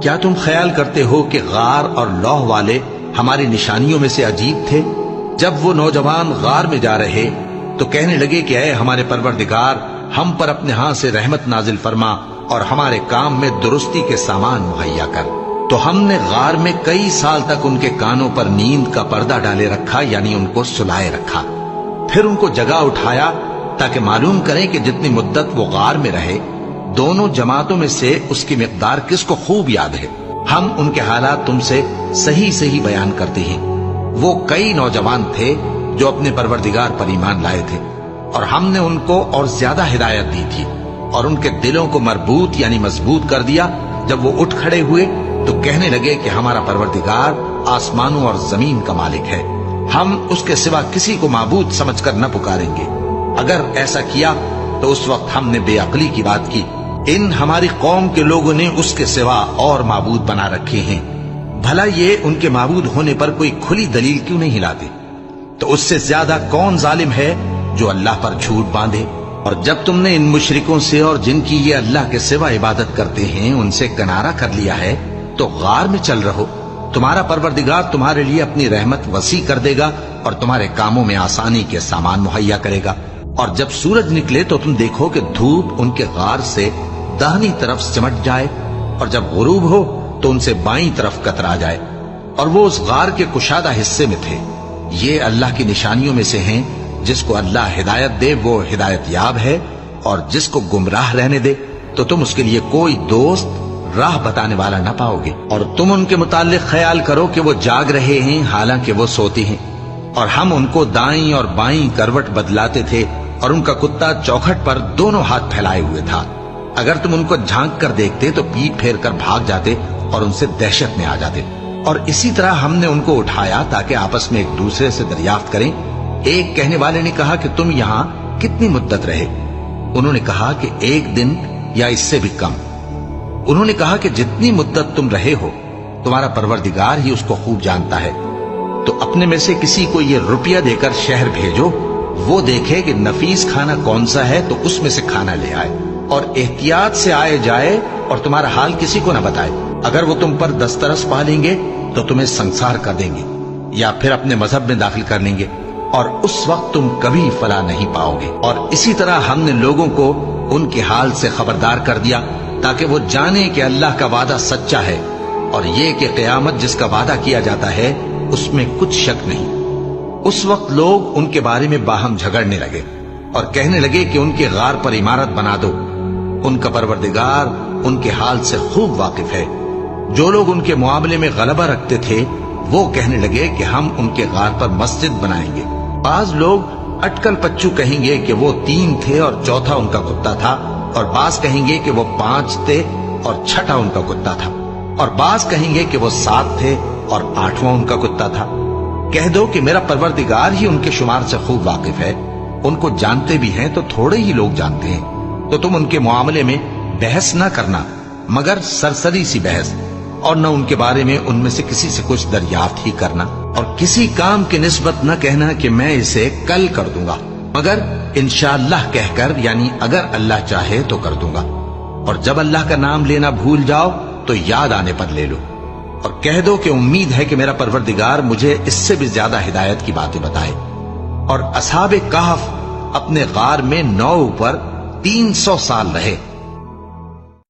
کیا تم خیال کرتے ہو کہ غار اور لوح والے ہماری نشانیوں میں سے عجیب تھے؟ جب وہ نوجوان غار میں جا رہے تو کہنے لگے کہ اے ہمارے پروردگار، ہم پر اپنے ہاں سے رحمت نازل فرما اور ہمارے کام میں درستی کے سامان مہیا کر۔ تو ہم نے غار میں کئی سال تک ان کے کانوں پر نیند کا پردہ ڈالے رکھا، یعنی ان کو سلائے رکھا۔ پھر ان کو جگہ اٹھایا تاکہ معلوم کریں کہ جتنی مدت وہ غار میں رہے دونوں جماعتوں میں سے اس کی مقدار کس کو خوب یاد ہے۔ ہم ان کے حالات تم سے صحیح صحیح بیان کرتے ہیں۔ وہ کئی نوجوان تھے جو اپنے پروردگار پر ایمان لائے تھے، اور ہم نے ان کو اور زیادہ ہدایت دی تھی اور ان کے دلوں کو مربوط یعنی مضبوط کر دیا۔ جب وہ اٹھ کھڑے ہوئے تو کہنے لگے کہ ہمارا پروردگار آسمانوں اور زمین کا مالک ہے، ہم اس کے سوا کسی کو معبود سمجھ کر نہ پکاریں گے۔ اگر ایسا کیا تو اس وقت ہم نے بے عقلی کی بات کی۔ ان ہماری قوم کے لوگوں نے اس کے سوا اور معبود بنا رکھے ہیں، بھلا یہ ان کے معبود ہونے پر کوئی کھلی دلیل کیوں نہیں لاتے؟ تو اس سے زیادہ کون ظالم ہے جو اللہ پر جھوٹ باندھے؟ اور جب تم نے ان مشرکوں سے اور جن کی یہ اللہ کے سوا عبادت کرتے ہیں ان سے کنارہ کر لیا ہے تو غار میں چل رہو، تمہارا پروردگار تمہارے لیے اپنی رحمت وسیع کر دے گا اور تمہارے کاموں میں آسانی کے سامان مہیا کرے گا۔ اور جب سورج نکلے تو تم دیکھو کہ دھوپ ان کے غار سے داہنی طرف سمٹ جائے، اور جب غروب ہو تو ان سے بائیں طرف کترا جائے، اور وہ اس غار کے کشادہ حصے میں تھے۔ یہ اللہ کی نشانیوں میں سے ہیں، جس کو اللہ ہدایت دے وہ ہدایت یاب ہے، اور جس کو گمراہ رہنے دے تو تم اس کے لیے کوئی دوست راہ بتانے والا نہ پاؤ گے۔ اور تم ان کے متعلق خیال کرو کہ وہ جاگ رہے ہیں حالانکہ وہ سوتے ہیں، اور ہم ان کو دائیں اور بائیں کروٹ بدلاتے تھے، اور ان کا کتا چوکھٹ پر دونوں ہاتھ پھیلائے ہوئے تھا۔ اگر تم ان کو جھانک کر دیکھتے تو پیٹ پھیر کر بھاگ جاتے اور ان سے دہشت میں آ جاتے۔ اور اسی طرح ہم نے ان کو اٹھایا تاکہ آپس میں ایک دوسرے سے دریافت کریں۔ ایک کہنے والے نے کہا کہ تم یہاں کتنی مدت رہے؟ انہوں نے کہا کہ 1 دن یا اس سے بھی کم۔ انہوں نے کہا کہ جتنی مدت تم رہے ہو تمہارا پروردگار ہی اس کو خوب جانتا ہے، تو اپنے میں سے کسی کو یہ روپیہ دے کر شہر بھیجو، وہ دیکھے کہ نفیس کھانا کون سا ہے تو اس میں سے کھانا لے آئے، اور احتیاط سے آئے جائے اور تمہارا حال کسی کو نہ بتائے۔ اگر وہ تم پر دسترس پا لیں گے تو تمہیں سنسار کر دیں گے یا پھر اپنے مذہب میں داخل کر لیں گے، اور اس وقت تم کبھی فلاح نہیں پاؤ گے۔ اور اسی طرح ہم نے لوگوں کو ان کے حال سے خبردار کر دیا تاکہ وہ جانیں کہ اللہ کا وعدہ سچا ہے، اور یہ کہ قیامت جس کا وعدہ کیا جاتا ہے اس میں کچھ شک نہیں۔ اس وقت لوگ ان کے بارے میں باہم جھگڑنے لگے اور کہنے لگے کہ ان کے غار پر عمارت بنا دو۔ ان کا پروردگار ان کے حال سے خوب واقف ہے۔ جو لوگ ان کے معاملے میں غلبہ رکھتے تھے وہ کہنے لگے کہ ہم ان کے غار پر مسجد بنائیں گے۔ بعض لوگ اٹکل پچو کہیں گے کہ وہ 3 تھے اور چوتھا ان کا کتا تھا، اور بعض کہیں گے کہ وہ 5 تھے اور چھٹا ان کا کتا تھا، اور بعض کہیں گے کہ وہ 7 تھے اور 8واں ان کا کتا تھا۔ کہہ دو کہ میرا پروردگار ہی ان کے شمار سے خوب واقف ہے، ان کو جانتے بھی ہیں تو تھوڑے ہی لوگ جانتے ہیں۔ تو تم ان کے معاملے میں بحث نہ کرنا مگر سرسری سی بحث، اور نہ ان کے بارے میں ان میں سے کسی سے کچھ دریافت ہی کرنا، اور کسی کام کی نسبت نہ کہنا کہ میں اسے کل کر دوں گا، مگر انشاءاللہ کہہ کر یعنی اگر اللہ چاہے تو کر دوں گا۔ اور جب اللہ کا نام لینا بھول جاؤ تو یاد آنے پر لے لو، اور کہہ دو کہ امید ہے کہ میرا پروردگار مجھے اس سے بھی زیادہ ہدایت کی باتیں بتائے۔ اور اصحاب کہف اپنے غار میں 9 پر 300 سال رہے۔